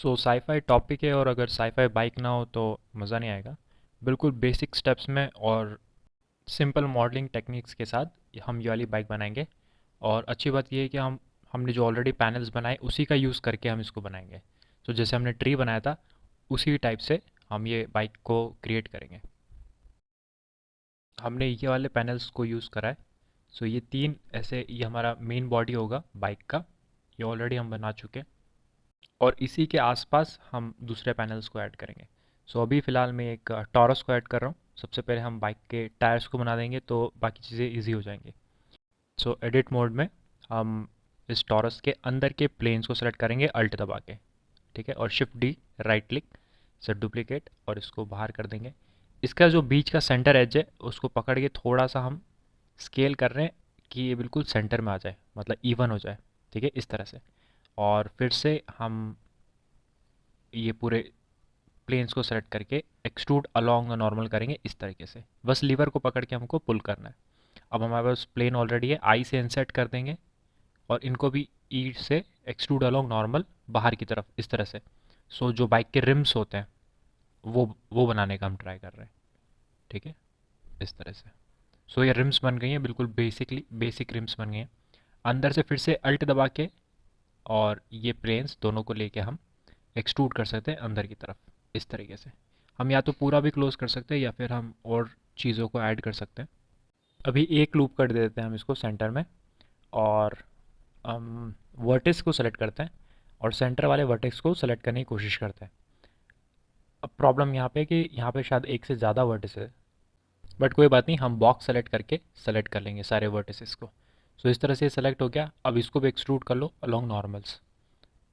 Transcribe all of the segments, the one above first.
Sci fi topic है और अगर साईफाई बाइक ना हो तो मज़ा नहीं आएगा। बिल्कुल बेसिक स्टेप्स में और सिंपल मॉडलिंग टेक्निक्स के साथ हम ये वाली बाइक बनाएंगे। और अच्छी बात ये है कि हमने जो ऑलरेडी पैनल्स बनाए उसी का यूज़ करके हम इसको बनाएंगे। जैसे हमने ट्री बनाया था उसी टाइप से हम ये बाइक को क्रिएट करेंगे। हमने ये वाले पैनल्स को यूज़ करा है। ये तीन ऐसे, ये हमारा मेन बॉडी होगा बाइक का। ये ऑलरेडी हम बना चुके हैं और इसी के आसपास हम दूसरे पैनल्स को ऐड करेंगे। अभी फ़िलहाल मैं एक टॉरस को ऐड कर रहा हूँ। सबसे पहले हम बाइक के टायर्स को बना देंगे तो बाकी चीज़ें इजी हो जाएंगी। एडिट मोड में हम इस टॉरस के अंदर के प्लेन्स को सेलेक्ट करेंगे अल्ट दबा के। ठीक है, और शिफ्ट डी, राइट क्लिक से डुप्लीकेट, और इसको बाहर कर देंगे। इसका जो बीच का सेंटर एज है उसको पकड़ के थोड़ा सा हम स्केल कर रहे हैं कि ये बिल्कुल सेंटर में आ जाए, मतलब इवन हो जाए। ठीक है, इस तरह से। और फिर से हम ये पूरे प्लेन्स को सेलेक्ट करके एक्सट्रूड अलोंग द नॉर्मल करेंगे इस तरीके से। बस लीवर को पकड़ के हमको पुल करना है। अब हमारे पास प्लेन ऑलरेडी है, आई से इंसर्ट कर देंगे और इनको भी ई से एक्सट्रूड अलोंग नॉर्मल बाहर की तरफ इस तरह से। जो बाइक के रिम्स होते हैं वो बनाने का हम ट्राई कर रहे हैं। ठीक है, इस तरह से। ये रिम्स बन गई हैं, बिल्कुल बेसिक रिम्स बन गई हैं। अंदर से फिर से अल्ट दबा के और ये प्लेन्स दोनों को लेके हम एक्सट्रूड कर सकते हैं अंदर की तरफ इस तरीके से। हम या तो पूरा भी क्लोज कर सकते हैं या फिर हम और चीज़ों को ऐड कर सकते हैं। अभी एक लूप कर देते हैं हम इसको सेंटर में, और हम वर्टेक्स को सेलेक्ट करते हैं और सेंटर वाले वर्टेक्स को सेलेक्ट करने की कोशिश करते हैं। अब प्रॉब्लम यहाँ पे कि यहाँ पे शायद एक से ज़्यादा वर्टिस है, बट कोई बात नहीं, हम बॉक्स सेलेक्ट करके सेलेक्ट कर लेंगे सारे वर्टिसेस को। इस तरह से सेलेक्ट हो गया। अब इसको भी एक्सट्रूड कर लो अलोंग नॉर्मल्स।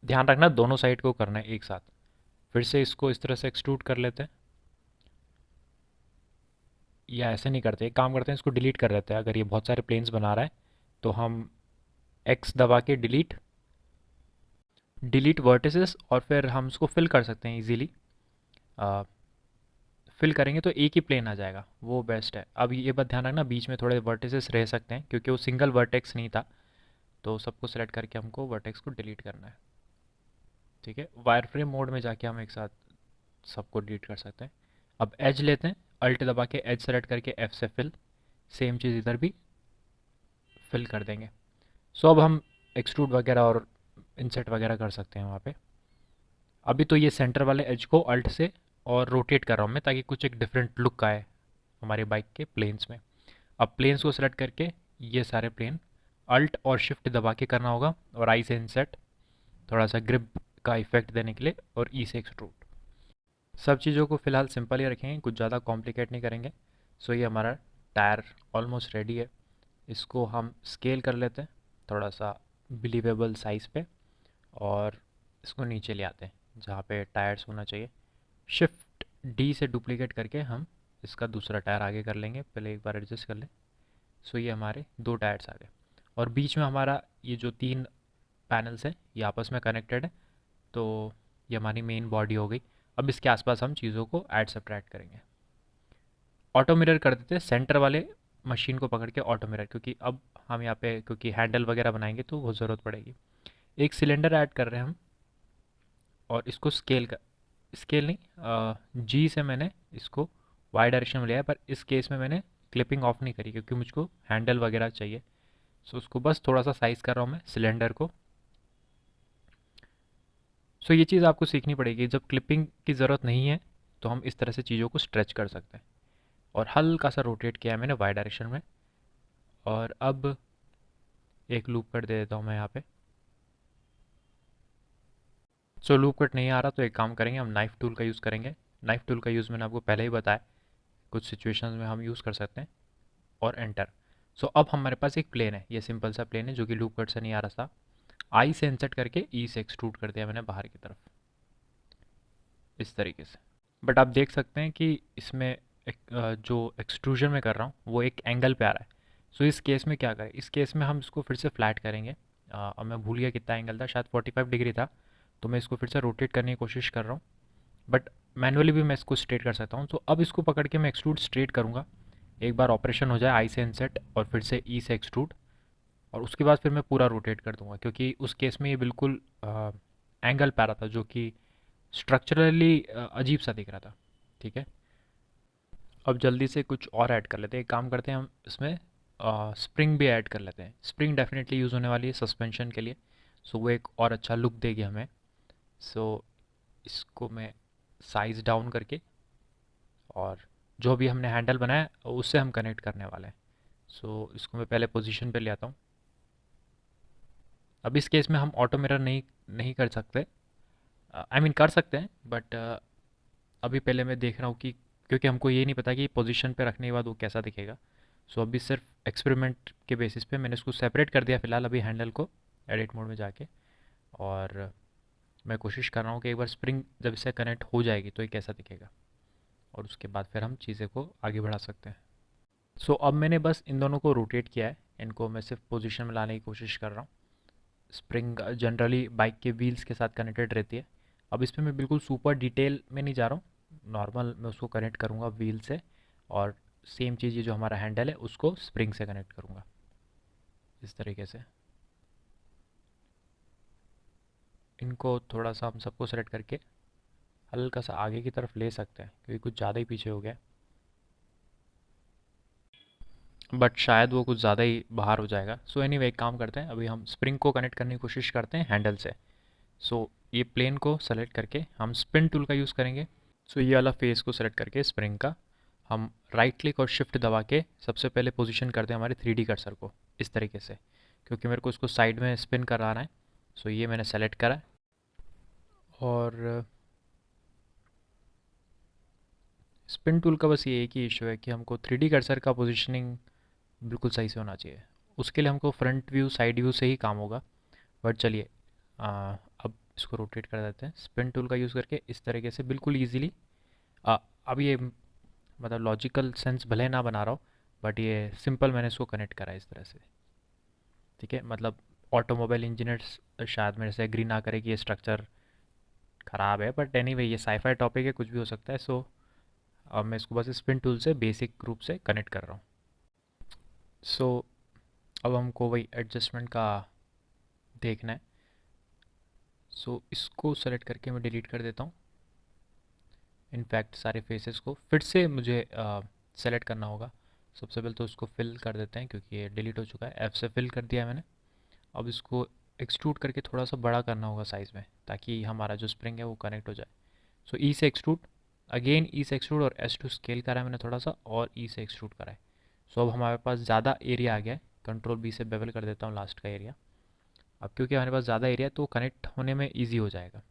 ध्यान रखना दोनों साइड को करना है एक साथ। फिर से इसको इस तरह से एक्सट्रूड कर लेते हैं, या ऐसे नहीं करते, एक काम करते हैं, इसको डिलीट कर देते हैं। अगर ये बहुत सारे प्लेन्स बना रहा है तो हम एक्स दबा के डिलीट डिलीट वर्टिसेस, और फिर हम इसको फिल कर सकते हैं इजीली। फिल करेंगे तो एक ही प्लेन आ जाएगा, वो बेस्ट है। अब ये बात ध्यान रखना, बीच में थोड़े वर्टिसेस रह सकते हैं क्योंकि वो सिंगल वर्टेक्स नहीं था। तो सबको सेलेक्ट करके हमको वर्टेक्स को डिलीट करना है। ठीक है, वायर फ्रेम मोड में जाके हम एक साथ सबको डिलीट कर सकते हैं। अब एज लेते हैं, अल्ट दबा के एज सेलेक्ट करके एफ से फिल, सेम चीज़ इधर भी फिल कर देंगे। अब हम एक्सट्रूड वगैरह और इंसर्ट वगैरह कर सकते हैं वहाँ पे। अभी तो ये सेंटर वाले एज को अल्ट से और रोटेट कर रहा हूँ मैं, ताकि कुछ एक डिफरेंट लुक आए हमारे बाइक के प्लेन्स में। अब प्लेन्स को सेलेक्ट करके ये सारे प्लेन अल्ट और शिफ्ट दबा के करना होगा, और आई से इंसर्ट, थोड़ा सा ग्रिप का इफेक्ट देने के लिए, और ई से एक्सट्रूड। सब चीज़ों को फ़िलहाल सिंपल ही रखेंगे, कुछ ज़्यादा कॉम्प्लिकेट नहीं करेंगे। ये हमारा टायर ऑलमोस्ट रेडी है। इसको हम स्केल कर लेते हैं थोड़ा सा बिलीवेबल साइज़ पे, और इसको नीचे ले आते हैं जहाँ पे टायर्स होना चाहिए। शिफ्ट डी से डुप्लीकेट करके हम इसका दूसरा टायर आगे कर लेंगे। पहले एक बार एडजस्ट कर लें। ये हमारे दो टायर्स आ गए, और बीच में हमारा ये जो तीन पैनल्स हैं ये आपस में कनेक्टेड है। तो ये हमारी मेन बॉडी हो गई। अब इसके आसपास हम चीज़ों को ऐड सब्ट्रैक्ट करेंगे। ऑटो मिरर कर देते हैं सेंटर वाले मशीन को पकड़ के, ऑटो मिरर, क्योंकि अब हम यहाँ पे क्योंकि हैंडल वगैरह बनाएंगे तो वो ज़रूरत पड़ेगी। एक सिलेंडर ऐड कर रहे हैं हम, और इसको स्केल नहीं, जी से मैंने इसको वाई डायरेक्शन में लिया है, पर इस केस में मैंने क्लिपिंग ऑफ नहीं करी क्योंकि मुझको हैंडल वगैरह चाहिए। उसको बस थोड़ा सा साइज़ कर रहा हूँ मैं सिलेंडर को। ये चीज़ आपको सीखनी पड़ेगी, जब क्लिपिंग की ज़रूरत नहीं है तो हम इस तरह से चीज़ों को स्ट्रेच कर सकते हैं। और हल्का सा रोटेट किया है मैंने वाई डायरेक्शन में। और अब एक लूप कट दे देता हूँ मैं यहाँ पे। लूप कट नहीं आ रहा तो एक काम करेंगे, हम नाइफ टूल का यूज़ करेंगे। नाइफ टूल का यूज़ मैंने आपको पहले ही बताया, कुछ सिचुएशंस में हम यूज़ कर सकते हैं। और एंटर। अब हमारे पास एक प्लेन है, ये सिंपल सा प्लेन है जो कि लूप कट से नहीं आ रहा था। आई से इंसर्ट करके ई से एक्सट्रूड कर दिया मैंने बाहर की तरफ इस तरीके से। बट आप देख सकते हैं कि इसमें जो एक्सट्रूजन में कर रहा हूँ वो एक एंगल पे आ रहा है। इस केस में क्या करें, इस केस में हम इसको फिर से फ्लैट करेंगे। अब मैं भूल गया कितना एंगल था, शायद 45 डिग्री था। तो मैं इसको फिर से रोटेट करने की कोशिश कर रहा हूँ, बट मैनुअली भी मैं इसको स्ट्रेट कर सकता हूँ। अब इसको पकड़ के मैं एक्सट्रूड स्ट्रेट करूँगा। एक बार ऑपरेशन हो जाए आई से इंसर्ट और फिर से ई से एक्सट्रूड, और उसके बाद फिर मैं पूरा रोटेट कर दूंगा, क्योंकि उस केस में ये बिल्कुल एंगल पे आ रहा था जो कि स्ट्रक्चरली अजीब सा दिख रहा था। ठीक है, अब जल्दी से कुछ और ऐड कर लेते हैं। एक काम करते हैं, हम इसमें स्प्रिंग भी ऐड कर लेते हैं। स्प्रिंग डेफिनेटली यूज़ होने वाली है सस्पेंशन के लिए, सो वो एक और अच्छा लुक देगी हमें। सो इसको मैं साइज़ डाउन करके, और जो भी हमने हैंडल बनाया उससे हम कनेक्ट करने वाले हैं। सो इसको मैं पहले पोजीशन पे ले आता हूँ। अब इस केस में हम ऑटो मिरर नहीं नहीं कर सकते, आई मीन कर सकते हैं, बट अभी पहले मैं देख रहा हूँ कि, क्योंकि हमको ये नहीं पता कि पोजीशन पे रखने के बाद वो कैसा दिखेगा। सो अभी सिर्फ एक्सपेरिमेंट के बेसिस पे मैंने इसको सेपरेट कर दिया फ़िलहाल अभी हैंडल को, एडिट मोड में जाके। और मैं कोशिश कर रहा हूँ कि एक बार स्प्रिंग जब इससे कनेक्ट हो जाएगी तो ये कैसा दिखेगा, और उसके बाद फिर हम चीज़ें को आगे बढ़ा सकते हैं। सो अब मैंने बस इन दोनों को रोटेट किया है, इनको मैं सिर्फ पोजीशन में लाने की कोशिश कर रहा हूँ। स्प्रिंग जनरली बाइक के व्हील्स के साथ कनेक्टेड रहती है। अब इस पर मैं बिल्कुल सुपर डिटेल में नहीं जा रहा हूँ, नॉर्मल मैं उसको कनेक्ट करूँगा व्हील से, और सेम चीज़ ये जो हमारा हैंडल है उसको स्प्रिंग से कनेक्ट करूँगा इस तरीके से। इनको थोड़ा सा हम सबको सेलेक्ट करके हल्का सा आगे की तरफ ले सकते हैं, क्योंकि कुछ ज़्यादा ही पीछे हो गया, बट शायद वो कुछ ज़्यादा ही बाहर हो जाएगा। सो एनीवे एक काम करते हैं, अभी हम स्प्रिंग को कनेक्ट करने की कोशिश करते हैं हैंडल से। सो ये प्लेन को सेलेक्ट करके हम स्पिन टूल का यूज़ करेंगे। सो ये वाला फेस को सेलेक्ट करके स्प्रिंग का हम राइट क्लिक और शिफ्ट दबा के सबसे पहले पोजीशन करते हैं हमारे 3D कर्सर को इस तरीके से, क्योंकि मेरे को इसको साइड में स्पिन कराना है। सो ये मैंने सेलेक्ट करा, और स्पिन टूल का बस ये एक ही इशू है कि हमको 3D कर्सर का पोजीशनिंग बिल्कुल सही से होना चाहिए। उसके लिए हमको फ्रंट व्यू साइड व्यू से ही काम होगा। बट चलिए, अब इसको रोटेट कर देते हैं स्पिन टूल का यूज़ करके इस तरीके से बिल्कुल ईजीली। अब ये मतलब लॉजिकल सेंस भले ना बना रहा हो, बट ये सिंपल मैंने इसको कनेक्ट करा है इस तरह से। ठीक है, मतलब ऑटोमोबाइल इंजीनियर्स शायद मेरे से एग्री ना करे कि ये स्ट्रक्चर ख़राब है, बट एनीवे ये साईफाई टॉपिक है, कुछ भी हो सकता है। सो अब मैं इसको बस स्पिन टूल से बेसिक रूप से कनेक्ट कर रहा हूँ। सो अब हमको वही एडजस्टमेंट का देखना है। सो इसको सेलेक्ट करके मैं डिलीट कर देता हूँ। इनफैक्ट सारे फेसेस को फिर से मुझे सेलेक्ट करना होगा। सबसे पहले तो इसको फिल कर देते हैं, क्योंकि ये डिलीट हो चुका है, एफ से फिल कर दिया है मैंने। अब इसको एक्सट्रूड करके थोड़ा सा बड़ा करना होगा साइज़ में, ताकि हमारा जो स्प्रिंग है वो कनेक्ट हो जाए। सो ई से एक्सट्रूड, अगेन ई से एक्सट्रूड, और एस टू स्केल करा है मैंने थोड़ा सा, और ई से एक्सट्रूड करा है। सो अब हमारे पास ज़्यादा एरिया आ गया है। कंट्रोल बी से बेवल कर देता हूँ लास्ट का एरिया। अब क्योंकि हमारे पास ज़्यादा एरिया है तो कनेक्ट होने में ईजी हो जाएगा।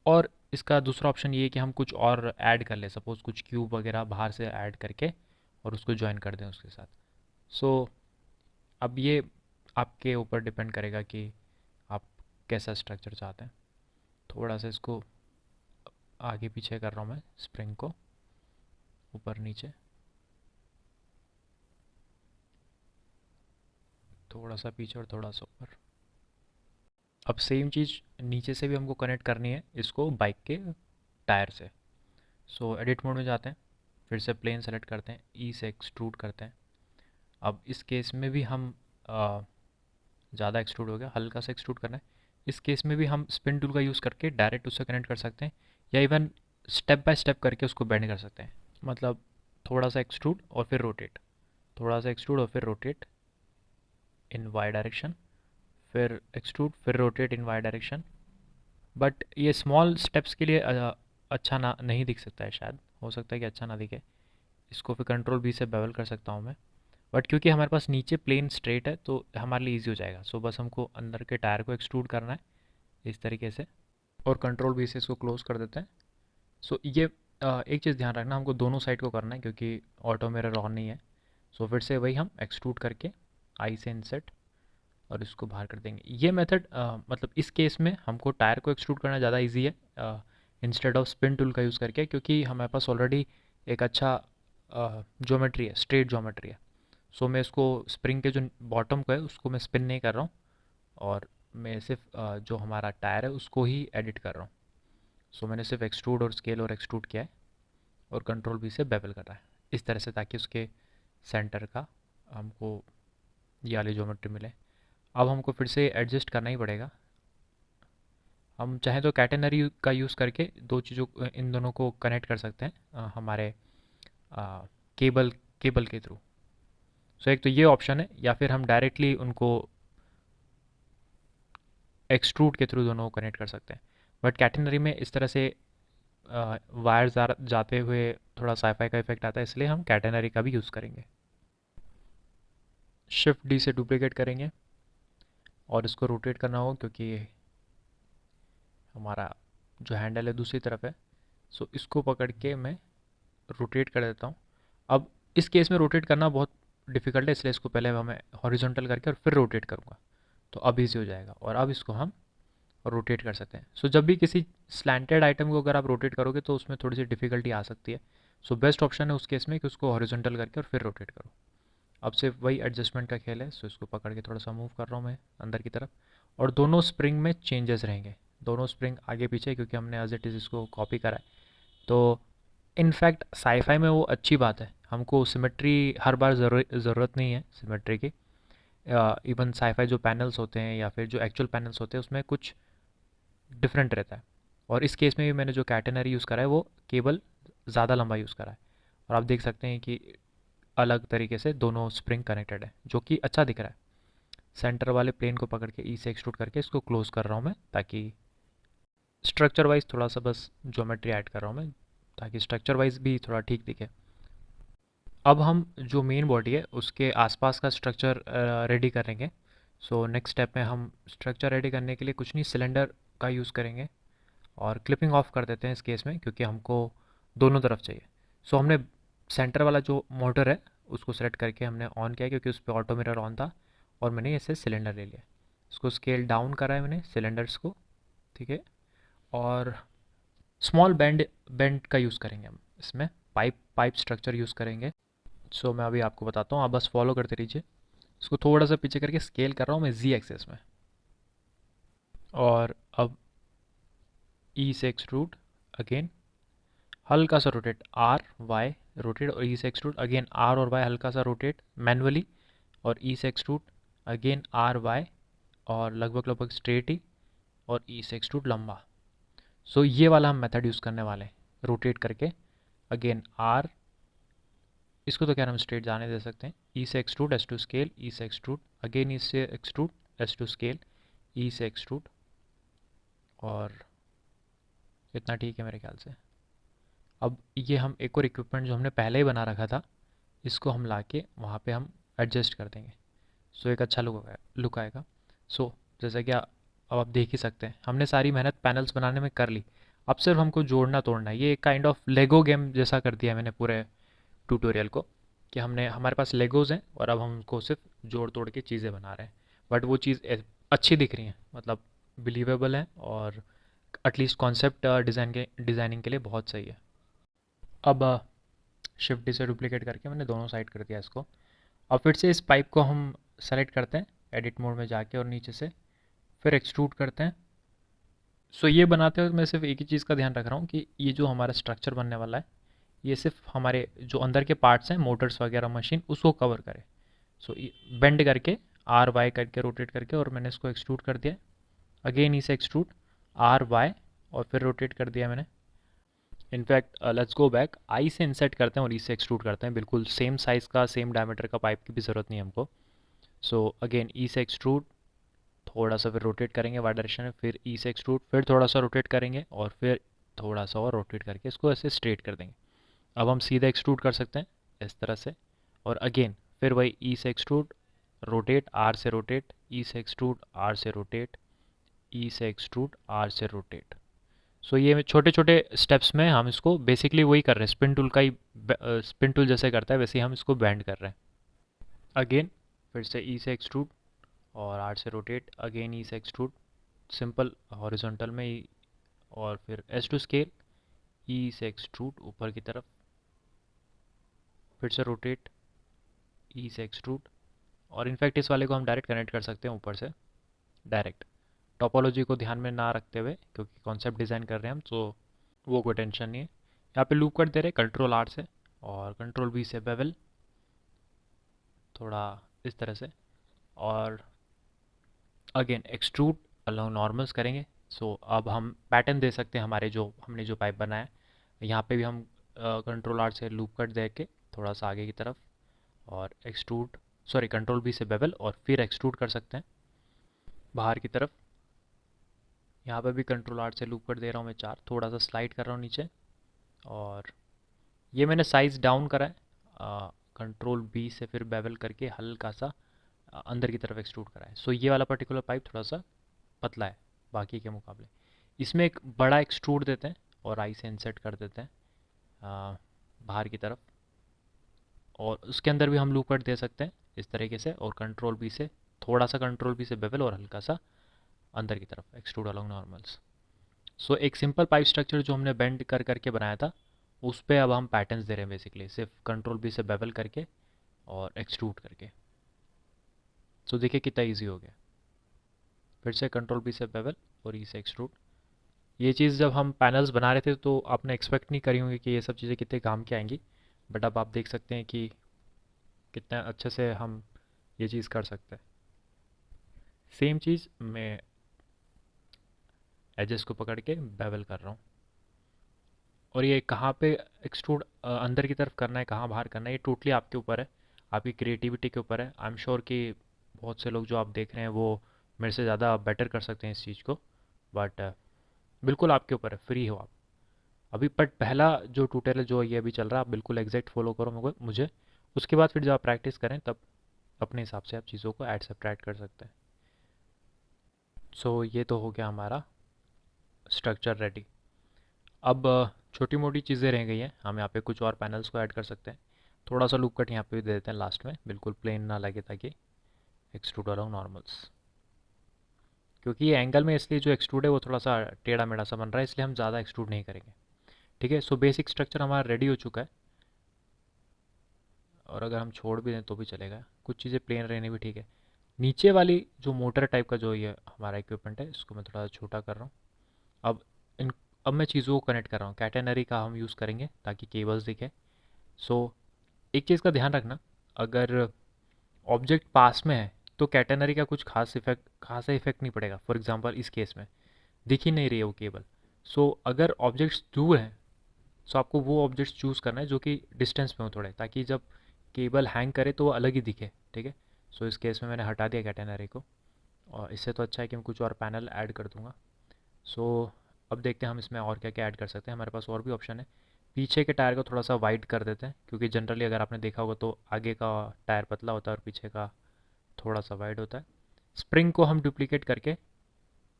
और इसका दूसरा ऑप्शन ये है कि हम कुछ और ऐड कर लें, सपोज़ कुछ क्यूब वगैरह बाहर से ऐड करके और उसको ज्वाइन कर दें उसके साथ। सो अब ये आपके ऊपर डिपेंड करेगा कि आप कैसा स्ट्रक्चर चाहते हैं। थोड़ा सा इसको आगे पीछे कर रहा हूँ मैं स्प्रिंग को, ऊपर नीचे, थोड़ा सा पीछे और थोड़ा सा ऊपर। अब सेम चीज़ नीचे से भी हमको कनेक्ट करनी है इसको बाइक के टायर से। सो एडिट मोड में जाते हैं, फिर से प्लेन सेलेक्ट करते हैं, ई से एक्सट्रूड करते हैं। अब इस केस में भी हम ज़्यादा एक्सट्रूड हो गया, हल्का सा एक्सट्रूड करना है। इस केस में भी हम स्पिन टूल का यूज़ करके डायरेक्ट उससे कनेक्ट कर सकते हैं, या इवन स्टेप बाय स्टेप करके उसको बेंड कर सकते हैं। मतलब थोड़ा सा एक्सट्रूड और फिर रोटेट, थोड़ा सा एक्सट्रूड और फिर रोटेट इन वाई डायरेक्शन, फिर एक्सट्रूड फिर rotate in Y direction. But ये स्मॉल स्टेप्स के लिए अच्छा ना नहीं दिख सकता है, शायद हो सकता है कि अच्छा ना दिखे। इसको फिर कंट्रोल बी से बेवल कर सकता हूँ मैं, बट क्योंकि हमारे पास नीचे प्लेन स्ट्रेट है तो हमारे लिए ईजी हो जाएगा। सो बस हमको अंदर के टायर को एक्सट्रूड करना है इस तरीके से, और कंट्रोल बी से इसको क्लोज कर देते हैं। सो ये एक चीज़ ध्यान रखना, हमको दोनों साइड को करना है क्योंकि ऑटो मिरर ऑन नहीं है। सो फिर से वही हम एक्सट्रूड करके आई से इंसर्ट और इसको बाहर कर देंगे। ये मेथड मतलब इस केस में हमको टायर को एक्सट्रूड करना ज़्यादा इजी है इंस्टेड ऑफ स्पिन टूल का यूज़ करके, क्योंकि हमारे पास ऑलरेडी एक अच्छा ज्योमेट्री है, स्ट्रेट ज्योमेट्री है। सो मैं इसको स्प्रिंग के जो बॉटम को है उसको मैं स्पिन नहीं कर रहा हूँ, और मैं सिर्फ जो हमारा टायर है उसको ही एडिट कर रहा हूँ। सो मैंने सिर्फ एक्सट्रूड और स्केल और एक्सट्रूड किया है, और कंट्रोल बी से बेवल कर रहा है इस तरह से, ताकि उसके सेंटर का हमको ये वाली ज्योमेट्री मिले। अब हमको फिर से एडजस्ट करना ही पड़ेगा। हम चाहें तो कैटेनरी का यूज़ करके दो चीज़ों इन दोनों को कनेक्ट कर सकते हैं हमारे केबल केबल के थ्रू। सो एक तो ये ऑप्शन है, या फिर हम डायरेक्टली उनको एक्सट्रूड के थ्रू दोनों को कनेक्ट कर सकते हैं। बट कैटेनरी में इस तरह से वायर्स जाते हुए थोड़ा साईफाई का इफेक्ट आता है, इसलिए हम कैटेनरी का भी यूज़ करेंगे। शिफ्ट डी से डुप्लीकेट करेंगे और इसको रोटेट करना होगा, क्योंकि हमारा जो हैंडल है दूसरी तरफ है। सो इसको पकड़ के मैं रोटेट कर देता हूँ। अब इस केस में रोटेट करना बहुत डिफ़िकल्ट है, इसलिए इसको पहले हमें हॉरिजॉन्टल करके और फिर रोटेट करूँगा, तो अब ईजी हो जाएगा। और अब इसको हम रोटेट कर सकते हैं। सो जब भी किसी स्लैंटेड आइटम को अगर आप रोटेट करोगे तो उसमें थोड़ी सी डिफ़िकल्टी आ सकती है। सो बेस्ट ऑप्शन है उस केस में कि उसको हॉरिजॉन्टल करके और फिर रोटेट करो। अब सिर्फ वही एडजस्टमेंट का खेल है। सो इसको पकड़ के थोड़ा सा मूव कर रहा हूँ मैं अंदर की तरफ, और दोनों स्प्रिंग में चेंजेस रहेंगे। दोनों स्प्रिंग आगे पीछे, क्योंकि हमने एज इट इज़ इसको कॉपी करा है। तो इनफैक्ट साईफाई में वो अच्छी बात है, हमको सिमेट्री हर बार ज़रूरत नहीं है सिमेट्री की। इवन साईफाई जो पैनल्स होते हैं या फिर जो एक्चुअल पैनल्स होते हैं उसमें कुछ डिफरेंट रहता है। और इस केस में भी मैंने जो कैटेनरी यूज़ करा है वो केबल ज़्यादा लंबा यूज़ करा है। और आप देख सकते हैं कि अलग तरीके से दोनों स्प्रिंग कनेक्टेड है, जो कि अच्छा दिख रहा है। सेंटर वाले प्लेन को पकड़ के ई से एक्सट्रूड करके इसको क्लोज कर रहा हूँ मैं, ताकि स्ट्रक्चर वाइज थोड़ा सा बस ज्योमेट्री ऐड कर रहा हूँ मैं, ताकि स्ट्रक्चर वाइज भी थोड़ा ठीक दिखे। अब हम जो मेन बॉडी है उसके आसपास का स्ट्रक्चर रेडी करेंगे। सो नेक्स्ट स्टेप में हम स्ट्रक्चर रेडी करने के लिए कुछ नहीं, सिलेंडर का यूज़ करेंगे। और क्लिपिंग ऑफ कर देते हैं इस केस में, क्योंकि हमको दोनों तरफ चाहिए। सो हमने सेंटर वाला जो मोटर है उसको सेलेक्ट करके हमने ऑन किया, क्योंकि उस पर ऑटो मिरर ऑन था। और मैंने ऐसे सिलेंडर ले लिया, इसको स्केल डाउन करा है मैंने सिलेंडर्स को। ठीक है। और स्मॉल बेंड का यूज़ करेंगे हम इसमें, पाइप पाइप स्ट्रक्चर यूज़ करेंगे। सो मैं अभी आपको बताता हूँ, आप बस फॉलो करते रहिए। इसको थोड़ा सा पीछे करके स्केल कर रहा हूँ मैं जी एक्सेस में। और अब ई से एक्सट्रूड अगेन, हल्का सा रोटेट, आर वाई रोटेट, और ई से एक्सट्रूड अगेन आर और वाई हल्का सा रोटेट मैनुअली, और ई से एक्सट्रूड अगेन आर वाई, और लगभग लगभग स्ट्रेट ही, और ई से एक्सट्रूड लंबा। सो ये वाला हम मेथड यूज़ करने वाले हैं, रोटेट करके अगेन आर, इसको तो क्या हम स्ट्रेट जाने दे सकते हैं। ई से एक्सट्रूड एस टू स्केल, ई से एक्सट्रूड अगेन, ई से एक्सट्रूड एस टू स्केल, ई से एक्सट्रूड, और इतना ठीक है मेरे ख्याल से। अब ये हम एक और इक्विपमेंट जो हमने पहले ही बना रखा था, इसको हम ला के वहाँ पे हम एडजस्ट कर देंगे। सो एक अच्छा लुक आएगा। सो जैसा कि अब आप देख ही सकते हैं, हमने सारी मेहनत पैनल्स बनाने में कर ली। अब सिर्फ हमको जोड़ना तोड़ना है। ये एक काइंड ऑफ लेगो गेम जैसा कर दिया मैंने पूरे ट्यूटोरियल को, कि हमने हमारे पास लेगोज हैं और अब हम उनको सिर्फ जोड़ तोड़ के चीज़ें बना रहे हैं। बट वो चीज़ अच्छी दिख रही हैं, मतलब बिलीवेबल है, और एटलीस्ट कॉन्सेप्ट डिज़ाइनिंग के लिए बहुत सही है। अब शिफ्ट डी से डुप्लीकेट करके मैंने दोनों साइड कर दिया इसको। अब फिर से इस पाइप को हम सेलेक्ट करते हैं एडिट मोड में जाके, और नीचे से फिर एक्सट्रूड करते हैं। सो ये बनाते हुए मैं सिर्फ एक ही चीज़ का ध्यान रख रहा हूँ कि ये जो हमारा स्ट्रक्चर बनने वाला है, ये सिर्फ हमारे जो अंदर के पार्ट्स हैं, मोटर्स वगैरह, मशीन, उसको कवर करे। सो बेंड करके आर वाई करके रोटेट करके, और मैंने इसको एक्सट्रूड कर दिया। अगेन इसे एक्सट्रूड आर वाई, और फिर रोटेट कर दिया मैंने। इनफैक्ट लेट्स गो बैक, आई से इंसर्ट करते हैं और ई से एक्सट्रूड करते हैं। बिल्कुल सेम साइज़ का सेम डायमीटर का पाइप की भी ज़रूरत नहीं है हमको। सो अगेन ई से एक्सट्रूड, थोड़ा सा फिर रोटेट करेंगे वाई डायरेक्शन में, फिर ई से एक्सट्रूड, फिर थोड़ा सा रोटेट करेंगे, और फिर थोड़ा सा और रोटेट करके इसको ऐसे स्ट्रेट कर देंगे। अब हम सीधा एक्सट्रूड कर सकते हैं इस तरह से। और अगेन फिर वही ई से एक्सट्रूड, रोटेट, आर से रोटेट, ई से एक्सट्रूड, आर से रोटेट, ई से एक्सट्रूड, आर से रोटेट। सो ये छोटे छोटे स्टेप्स में हम इसको बेसिकली वही कर रहे हैं, स्पिन टूल का ही, स्पिन टूल जैसे करता है वैसे ही हम इसको बैंड कर रहे हैं। अगेन फिर से ई से एक्सट्रूड और आर से रोटेट, अगेन ई से एक्सट्रूड, सिंपल हॉरिजॉन्टल में ई, और फिर एस टू स्केल, ई से एक्सट्रूड ऊपर की तरफ, फिर से रोटेट, ई से एक्सट्रूड। और इनफैक्ट इस वाले को हम डायरेक्ट कनेक्ट कर सकते हैं ऊपर से डायरेक्ट, टोपोलॉजी को ध्यान में ना रखते हुए, क्योंकि कॉन्सेप्ट डिज़ाइन कर रहे हैं हम, तो वो कोई टेंशन नहीं है। यहाँ पे लूप कर दे रहे कंट्रोल आर से, और कंट्रोल बी से बेवल, थोड़ा इस तरह से। और अगेन एक्सट्रूड अलोंग नॉर्मल्स करेंगे, सो अब हम पैटर्न दे सकते हैं हमारे जो हमने जो पाइप बनाया है। यहाँ पे भी हम कंट्रोल आर से लूप कट दे के थोड़ा सा आगे की तरफ और एक्सट्रूड, सॉरी कंट्रोल बी से बेवल और फिर एक्सट्रूड कर सकते हैं बाहर की तरफ। यहाँ पे भी कंट्रोल आर से लूप कट दे रहा हूँ मैं 4, थोड़ा सा स्लाइड कर रहा हूँ नीचे और ये मैंने साइज़ डाउन करा है, कंट्रोल बी से फिर बेवल करके हल्का सा अंदर की तरफ एक्सट्रूड करा है। सो ये वाला पर्टिकुलर पाइप थोड़ा सा पतला है बाकी के मुकाबले। इसमें एक बड़ा एक्सट्रूड देते हैं और आई से इंसर्ट कर देते हैं बाहर की तरफ, और उसके अंदर भी हम लूप कट दे सकते हैं इस तरीके से, और कंट्रोल बी से थोड़ा सा कंट्रोल बी से बेवल और हल्का सा अंदर की तरफ एक्सट्रूड अलोंग नॉर्मल्स। सो एक सिंपल पाइप स्ट्रक्चर जो हमने बेंड कर करके बनाया था उस पर अब हम पैटर्न्स दे रहे हैं बेसिकली, सिर्फ कंट्रोल बी से बेवल करके और एक्सट्रूड करके। सो देखिए कितना ईजी हो गया। फिर से कंट्रोल बी से बेवल और ई से एक्सट्रूड। ये चीज़ जब हम पैनल्स बना रहे थे तो आपने एक्सपेक्ट नहीं करी होंगी कि ये सब चीज़ें कितने काम की आएंगी, बट अब आप देख सकते हैं कि कितना अच्छे से हम ये चीज़ कर सकते हैं। सेम चीज़ मैं एजेस को पकड़ के बेवल कर रहा हूँ, और ये कहाँ पे एक्सट्रूड अंदर की तरफ करना है कहाँ बाहर करना है ये टोटली आपके ऊपर है, आपकी क्रिएटिविटी के ऊपर है। आई एम श्योर कि बहुत से लोग जो आप देख रहे हैं वो मेरे से ज़्यादा बेटर कर सकते हैं इस चीज़ को, बट बिल्कुल आपके ऊपर है, फ्री हो आप अभी। बट पहला जो ट्यूटोरियल जो ये अभी चल रहा है आप बिल्कुल एग्जैक्ट फॉलो करो मुझे, उसके बाद फिर जब आप प्रैक्टिस करें तब अपने हिसाब से आप चीज़ों को ऐड सब्ट्रैक्ट कर सकते हैं। सो ये तो हो गया हमारा स्ट्रक्चर रेडी। अब छोटी मोटी चीज़ें रह गई हैं, हम यहाँ पे कुछ और पैनल्स को ऐड कर सकते हैं। थोड़ा सा लूप कट यहाँ पे भी दे देते हैं लास्ट में, बिल्कुल प्लेन ना लगे ताकि एक्सट्रूड अलोंग नॉर्मल्स, क्योंकि ये एंगल में इसलिए जो एक्सट्रूड है वो थोड़ा सा टेढ़ा मेढ़ा सा बन रहा है, इसलिए हम ज़्यादा एक्सट्रूड नहीं करेंगे। ठीक है, सो बेसिक स्ट्रक्चर हमारा रेडी हो चुका है, और अगर हम छोड़ भी दें तो भी चलेगा, कुछ चीज़ें प्लेन रहने भी ठीक है। नीचे वाली जो मोटर टाइप का जो ये हमारा इक्विपमेंट है इसको मैं थोड़ा छोटा कर रहा हूँ। अब इन अब मैं चीज़ों को कनेक्ट कर रहा हूँ, कैटेनरी का हम यूज़ करेंगे ताकि केबल्स दिखे। सो एक चीज़ का ध्यान रखना, अगर ऑब्जेक्ट पास में है तो कैटेनरी का कुछ खास इफेक्ट नहीं पड़ेगा। फॉर एग्जांपल इस केस में दिख ही नहीं रही है वो केबल। सो अगर ऑब्जेक्ट्स दूर हैं सो आपको वो ऑब्जेक्ट्स चूज़ करना है जो कि डिस्टेंस में हो थोड़े, ताकि जब केबल हैंग करे तो वो अलग ही दिखे। ठीक है, सो इस केस में मैंने हटा दिया कैटेनरी को, और इससे तो अच्छा है कि मैं कुछ और पैनल ऐड कर दूंगा। सो अब देखते हैं हम इसमें और क्या क्या ऐड कर सकते हैं, हमारे पास और भी ऑप्शन है। पीछे के टायर को थोड़ा सा वाइड कर देते हैं, क्योंकि जनरली अगर आपने देखा होगा तो आगे का टायर पतला होता है और पीछे का थोड़ा सा वाइड होता है। स्प्रिंग को हम डुप्लीकेट करके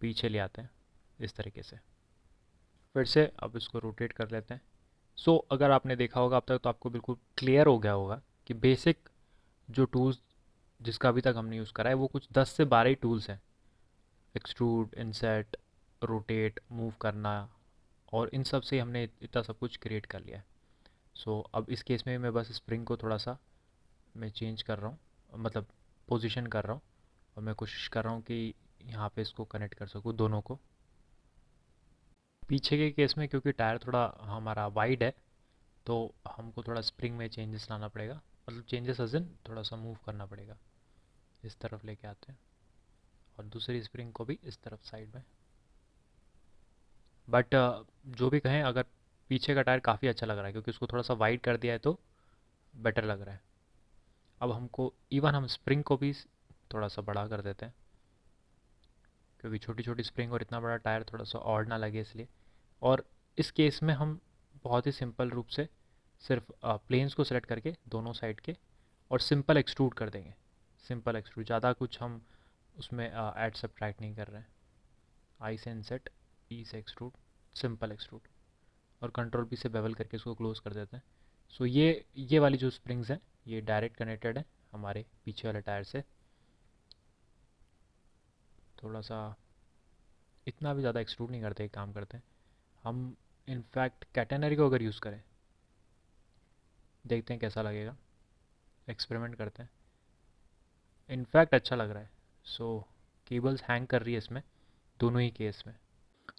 पीछे ले आते हैं इस तरीके से। फिर से अब इसको रोटेट कर लेते हैं। सो अगर आपने देखा होगा अब तक तो आपको बिल्कुल क्लियर हो गया होगा कि बेसिक जो टूल्स जिसका अभी तक हमने यूज़ करा है वो कुछ 10 से 12 ही टूल्स हैं। एक्सट्रूड, इनसेट, रोटेट, मूव करना, और इन सब से हमने इतना सब कुछ क्रिएट कर लिया है। सो अब इस केस में मैं बस स्प्रिंग को थोड़ा सा मैं चेंज कर रहा हूँ, मतलब पोजीशन कर रहा हूँ, और मैं कोशिश कर रहा हूँ कि यहाँ पे इसको कनेक्ट कर सकूँ दोनों को। पीछे के केस में क्योंकि टायर थोड़ा हमारा वाइड है तो हमको थोड़ा स्प्रिंग में चेंजेस लाना पड़ेगा, मतलब चेंजेस अज इन थोड़ा सा मूव करना पड़ेगा। इस तरफ लेके आते हैं और दूसरी स्प्रिंग को भी इस तरफ साइड में। बट जो भी कहें, अगर पीछे का टायर काफ़ी अच्छा लग रहा है क्योंकि उसको थोड़ा सा वाइड कर दिया है तो बेटर लग रहा है। अब हमको इवन हम स्प्रिंग को भी थोड़ा सा बड़ा कर देते हैं, क्योंकि छोटी छोटी स्प्रिंग और इतना बड़ा टायर थोड़ा सा ऑड ना लगे इसलिए। और इस केस में हम बहुत ही सिंपल रूप से सिर्फ प्लेन्स को सेलेक्ट करके दोनों साइड के और सिंपल एक्सट्रूड कर देंगे। सिंपल एक्सट्रूड, ज़्यादा कुछ हम उसमें ऐड सब्ट्रैक्ट नहीं कर रहे हैं। आई से इनसेट, ई से एक्सट्रूड, सिंपल एक्सट्रूड, और कंट्रोल पी से बेवल करके इसको क्लोज कर देते हैं। सो ये वाली जो स्प्रिंग्स हैं ये डायरेक्ट कनेक्टेड है हमारे पीछे वाले टायर से। थोड़ा सा इतना भी ज़्यादा एक्सट्रूड नहीं करते, एक काम करते हैं हम, इनफैक्ट कैटेनरी को अगर यूज़ करें देखते हैं कैसा लगेगा, एक्सपेरिमेंट करते हैं। इनफैक्ट अच्छा लग रहा है। सो केबल्स हैंग कर रही है इसमें दोनों ही केस में।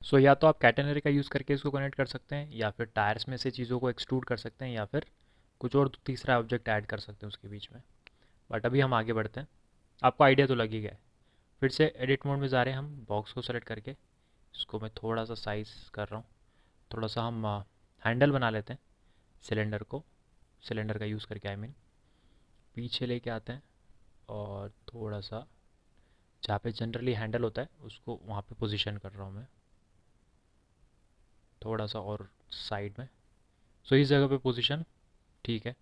सो या तो आप कैटेनरी का यूज़ करके इसको कनेक्ट कर सकते हैं, या फिर टायर्स में से चीज़ों को एक्सट्रूड कर सकते हैं, या फिर कुछ और तीसरा ऑब्जेक्ट ऐड कर सकते हैं उसके बीच में। बट अभी हम आगे बढ़ते हैं, आपको आइडिया तो लग ही गया है। फिर से एडिट मोड में जा रहे हैं हम, बॉक्स को सेलेक्ट करके इसको मैं थोड़ा सा साइज़ कर रहा हूँ। थोड़ा सा हम हैंडल बना लेते हैं सिलेंडर को, सिलेंडर का यूज़ करके, आई मीन पीछे लेके आते हैं और थोड़ा सा जहाँ पे जनरली हैंडल होता है उसको वहाँ पे पोजीशन कर रहा हूँ मैं, थोड़ा सा और साइड में। सो इस जगह पे पोजीशन ठीक है।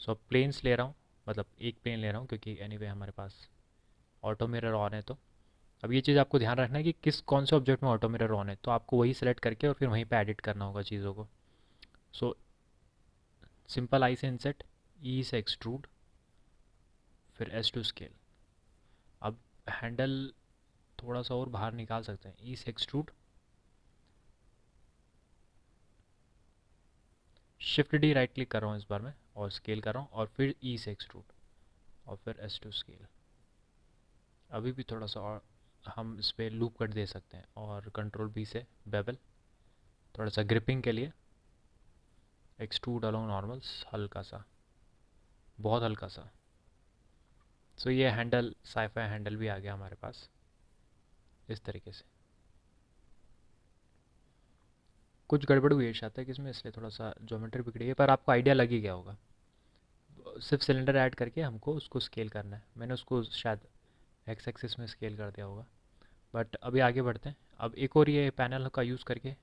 सो अब प्लेन्स ले रहा हूँ, मतलब एक प्लेन ले रहा हूँ क्योंकि एनीवे हमारे पास ऑटो मिरर ऑन है। तो अब ये चीज़ आपको ध्यान रखना है कि किस कौन से ऑब्जेक्ट में ऑटो मिरर ऑन है, तो आपको वही सेलेक्ट करके और फिर वहीं पे एडिट करना होगा चीज़ों को। सो सिंपल आई से इंसेट, ई से एक्सट्रूड, फिर एस टू स्केल। अब हैंडल थोड़ा सा और बाहर निकाल सकते हैं, ई से extrude, shift D right click कर रहा हूँ इस बार में और स्केल कर रहा हूँ, और फिर ई से एक्सट्रूड और फिर एस टू स्केल। अभी भी थोड़ा सा और हम इस पर लूप कट दे सकते हैं, और कंट्रोल बी से बेबल, थोड़ा सा ग्रिपिंग के लिए एक्सट्रूड अलोंग नॉर्मल्स, हल्का सा, बहुत हल्का सा। सो ये हैंडल, साइफाई हैंडल भी आ गया हमारे पास इस तरीके से। कुछ गड़बड़ हुई है शायद तक इसमें, इसलिए थोड़ा सा ज्योमेट्री बिगड़ी है, पर आपको आइडिया लग ही गया होगा। सिर्फ सिलेंडर ऐड करके हमको उसको स्केल करना है। मैंने उसको शायद एक्स एक्सिस में स्केल कर दिया होगा। बट अभी आगे बढ़ते हैं। अब एक और ये पैनल का यूज़ करके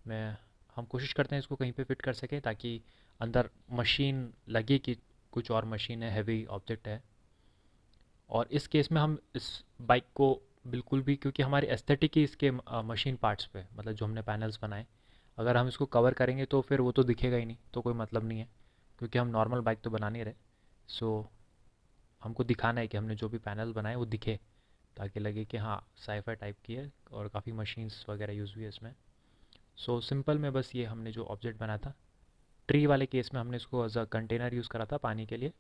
मैं हम कोशिश करते हैं इसको कहीं पे फिट कर सकें, ताकि अंदर मशीन लगे कि कुछ और मशीन है, हैवी ऑब्जेक्ट है। और इस केस में हम इस बाइक को बिल्कुल भी, क्योंकि हमारी एस्थेटिक ही इसके मशीन पार्ट्स पे, मतलब जो हमने पैनल्स बनाए, अगर हम इसको कवर करेंगे तो फिर वो तो दिखेगा ही नहीं, तो कोई मतलब नहीं है, क्योंकि हम नॉर्मल बाइक तो बना नहीं रहे। सो हमको दिखाना है कि हमने जो भी पैनल बनाए वो दिखे, ताकि लगे कि हाँ साईफाई टाइप की है और काफ़ी मशीन्स वगैरह यूज़ हुई है इसमें। सो सिंपल में बस ये हमने जो ऑब्जेक्ट बनाया था, ट्री वाले केस में हमने इसको एज अ कंटेनर यूज़ करा था पानी के लिए,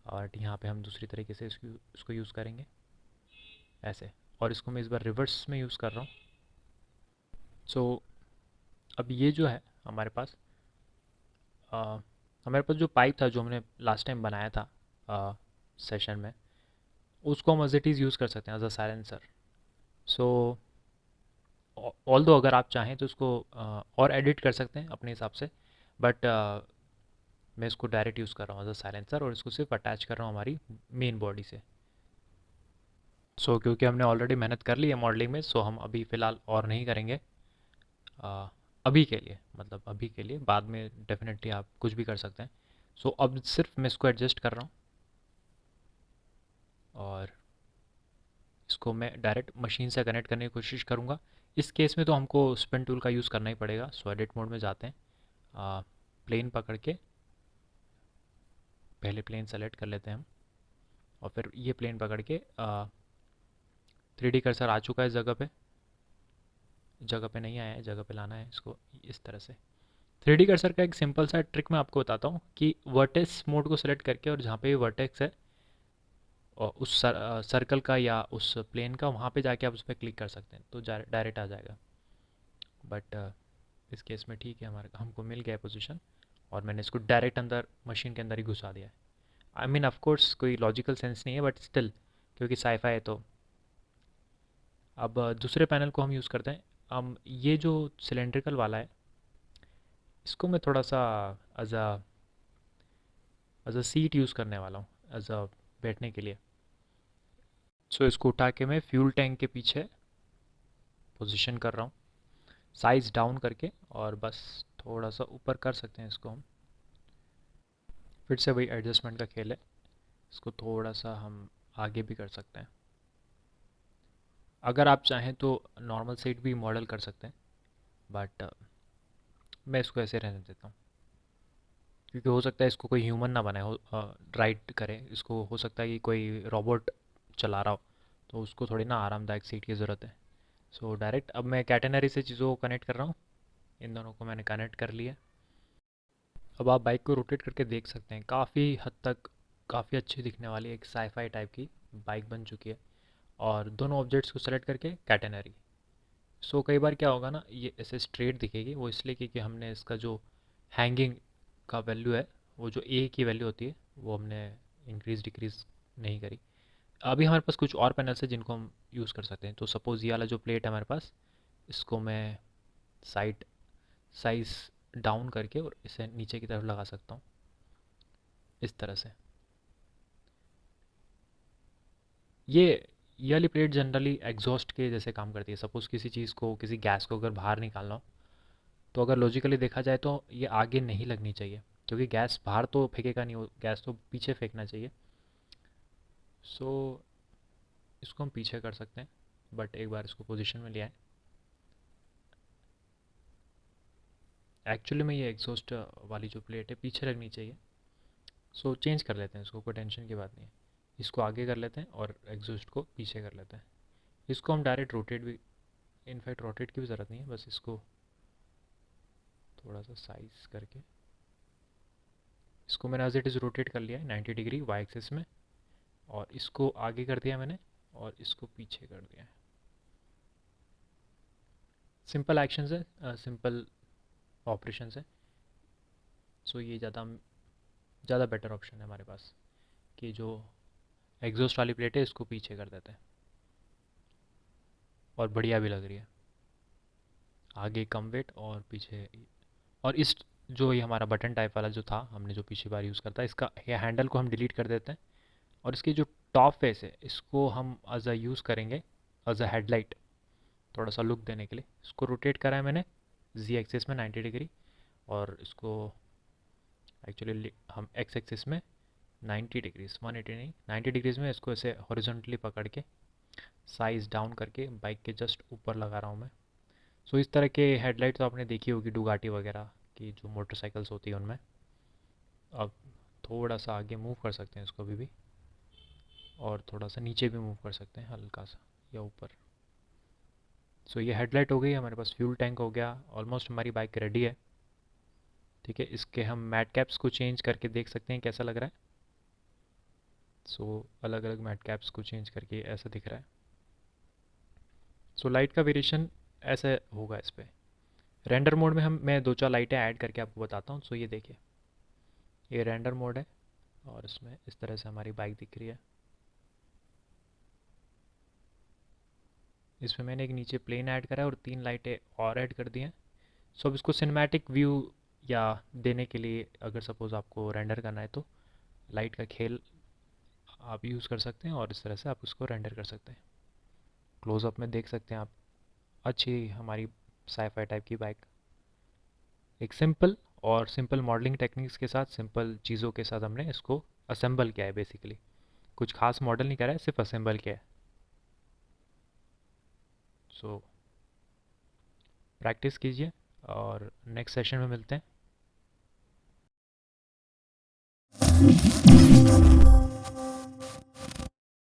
और यहाँ पे हम दूसरी तरीके से इसको यूज़ करेंगे ऐसे। और इसको मैं इस बार रिवर्स में यूज़ कर रहा हूँ। सो अब ये जो है हमारे पास, अ, हमारे पास जो पाइप था जो हमने लास्ट टाइम बनाया था सेशन में, उसको हम एज इट इज़ यूज़ कर सकते हैं as a silencer. So although अगर आप चाहें तो उसको और एडिट कर सकते हैं अपने हिसाब से, बट मैं इसको डायरेक्ट यूज़ कर रहा हूँ एज अ साइलेंसर, और इसको सिर्फ अटैच कर रहा हूँ हमारी मेन बॉडी से। क्योंकि हमने ऑलरेडी मेहनत कर ली है मॉडलिंग में, हम अभी फ़िलहाल और नहीं करेंगे। अ, अभी के लिए, मतलब अभी के लिए, बाद में डेफिनेटली आप कुछ भी कर सकते हैं। अब सिर्फ मैं इसको एडजस्ट कर रहा हूँ, और इसको मैं डायरेक्ट मशीन से कनेक्ट करने की कोशिश करूँगा। इस केस में तो हमको स्पिन टूल का यूज़ करना ही पड़ेगा। एडिट मोड में जाते हैं, प्लेन पकड़ के पहले प्लेन सेलेक्ट कर लेते हैं हम, और फिर ये प्लेन पकड़ के 3D कर्सर आ चुका है इस जगह पे नहीं आया है, जगह पे लाना है इसको इस तरह से। 3D कर्सर का एक सिंपल सा ट्रिक मैं आपको बताता हूँ कि वर्टेक्स मोड को सेलेक्ट करके, और जहाँ पे वर्टेक्स है और उस सर्कल का या उस प्लेन का, वहाँ पे जाके आप उस पर क्लिक कर सकते हैं, तो डायरेक्ट आ जाएगा। बट इस केस में ठीक है, हमारे हमको मिल गया पोजीशन, और मैंने इसको डायरेक्ट अंदर मशीन के अंदर ही घुसा दिया है। आई मीन ऑफ कोर्स कोई लॉजिकल सेंस नहीं है, बट स्टिल क्योंकि साईफाई है तो। अब दूसरे पैनल को हम यूज़ करते हैं। ये जो सिलेंड्रिकल वाला है, इसको मैं थोड़ा सा एज अ सीट यूज़ करने वाला हूँ, एज अ बैठने के लिए। इसको उठा के मैं फ्यूल टैंक के पीछे पोजीशन कर रहा हूँ, साइज़ डाउन करके, और बस थोड़ा सा ऊपर कर सकते हैं इसको हम। फिर से वही एडजस्टमेंट का खेल है, इसको थोड़ा सा हम आगे भी कर सकते हैं। अगर आप चाहें तो नॉर्मल सीट भी मॉडल कर सकते हैं, बट मैं इसको ऐसे रहने देता हूँ, क्योंकि हो सकता है इसको कोई ह्यूमन ना बनाए हो, राइड करे इसको, हो सकता है कि कोई रोबोट चला रहा हो, तो उसको थोड़ी ना आरामदायक सीट की ज़रूरत है। डायरेक्ट अब मैं कैटेनरी से चीज़ों को कनेक्ट कर रहा हूँ, इन दोनों को मैंने कनेक्ट कर लिया। अब आप बाइक को रोटेट करके देख सकते हैं, काफ़ी हद तक काफ़ी अच्छी दिखने वाली एक साईफाई टाइप की बाइक बन चुकी है। और दोनों ऑब्जेक्ट्स को सेलेक्ट करके कैटेनरी। कई बार क्या होगा ना, ये ऐसे स्ट्रेट दिखेगी, वो इसलिए क्योंकि हमने इसका जो हैंगिंग का वैल्यू है, वो जो ए की वैल्यू होती है, वो हमने इंक्रीज डिक्रीज नहीं करी। अभी हमारे पास कुछ और पैनल्स है जिनको हम यूज़ कर सकते हैं। तो सपोज़ ये वाला जो प्लेट है हमारे पास, इसको मैं साइड साइज़ डाउन करके और इसे नीचे की तरफ लगा सकता हूँ इस तरह से। ये ये वाली प्लेट जनरली एग्जॉस्ट के जैसे काम करती है। सपोज़ किसी चीज़ को, किसी गैस को अगर बाहर निकालना हो, तो अगर लॉजिकली देखा जाए तो ये आगे नहीं लगनी चाहिए, क्योंकि गैस बाहर तो फेंकेगा नहीं, वो गैस तो पीछे फेंकना चाहिए। सो इसको हम पीछे कर सकते हैं, बट एक बार इसको पोजीशन में लिया है। एक्चुअली में ये एग्जॉस्ट वाली जो प्लेट है पीछे लगनी चाहिए। सो चेंज कर लेते हैं इसको, कोई टेंशन की बात नहीं है। इसको आगे कर लेते हैं और एग्जॉस्ट को पीछे कर लेते हैं। इसको हम डायरेक्ट रोटेट भी, इनफैक्ट रोटेट की भी ज़रूरत नहीं है, बस इसको थोड़ा सा साइज करके इसको मैंने एज इट इज़ रोटेट कर लिया है 90 डिग्री वाई एक्सिस में, और इसको आगे कर दिया मैंने और इसको पीछे कर दिया है। सिंपल एक्शंस है, सिंपल ऑपरेशंस है। सो ये ज़्यादा बेटर ऑप्शन है हमारे पास कि जो एग्जॉस्ट वाली प्लेट है इसको पीछे कर देते हैं, और बढ़िया भी लग रही है। आगे कम वेट और पीछे। और इस जो ये हमारा बटन टाइप वाला जो था, हमने जो पिछली बार यूज़ करता है, इसका ये हैंडल को हम डिलीट कर देते हैं, और इसकी जो टॉप फेस है इसको हम एज अ यूज़ करेंगे एज अ हेडलाइट, थोड़ा सा लुक देने के लिए। इसको रोटेट करा है मैंने जी एक्सिस में 90 डिग्री, और इसको एक्चुअली हम एक्स एक्सिस में 90 डिग्रीज, 180 नहीं 90 डिग्रीज़ में इसको ऐसे हॉरिजॉन्टली पकड़ के साइज़ डाउन करके बाइक के जस्ट ऊपर लगा रहा हूँ मैं। सो इस तरह के हेडलाइट तो आपने देखी होगी डुगाटी वगैरह की, जो मोटरसाइकिल्स होती है उनमें। अब थोड़ा सा आगे मूव कर सकते हैं इसको भी, और थोड़ा सा नीचे भी मूव कर सकते हैं हल्का सा, या ऊपर। सो ये हेडलाइट हो गई हमारे पास, फ्यूल टैंक हो गया, ऑलमोस्ट हमारी बाइक रेडी है। ठीक है, इसके हम मैट कैप्स को चेंज करके देख सकते हैं कैसा लग रहा है। सो अलग अलग मैट कैप्स को चेंज करके ऐसा दिख रहा है। सो लाइट का वेरिएशन ऐसे होगा इस पर। रेंडर मोड में हम मैं दो चार लाइटें ऐड करके आपको बताता हूँ। सो ये देखिए, ये रेंडर मोड है, और इसमें इस तरह से हमारी बाइक दिख रही है। इसमें मैंने एक नीचे प्लेन ऐड करा है और तीन लाइटें और ऐड कर दी हैं। सो अब इसको सिनेमैटिक व्यू या देने के लिए, अगर सपोज़ आपको रेंडर करना है, तो लाइट का खेल आप यूज़ कर सकते हैं, और इस तरह से आप उसको रेंडर कर सकते हैं। क्लोज़अप में देख सकते हैं आप, अच्छी हमारी साईफाई टाइप की बाइक, एक सिंपल मॉडलिंग टेक्निक्स के साथ, सिंपल चीज़ों के साथ हमने इसको असेंबल किया है। बेसिकली कुछ खास मॉडल नहीं करा है, सिर्फ असेंबल किया है। सो प्रैक्टिस कीजिए, और नेक्स्ट सेशन में मिलते हैं।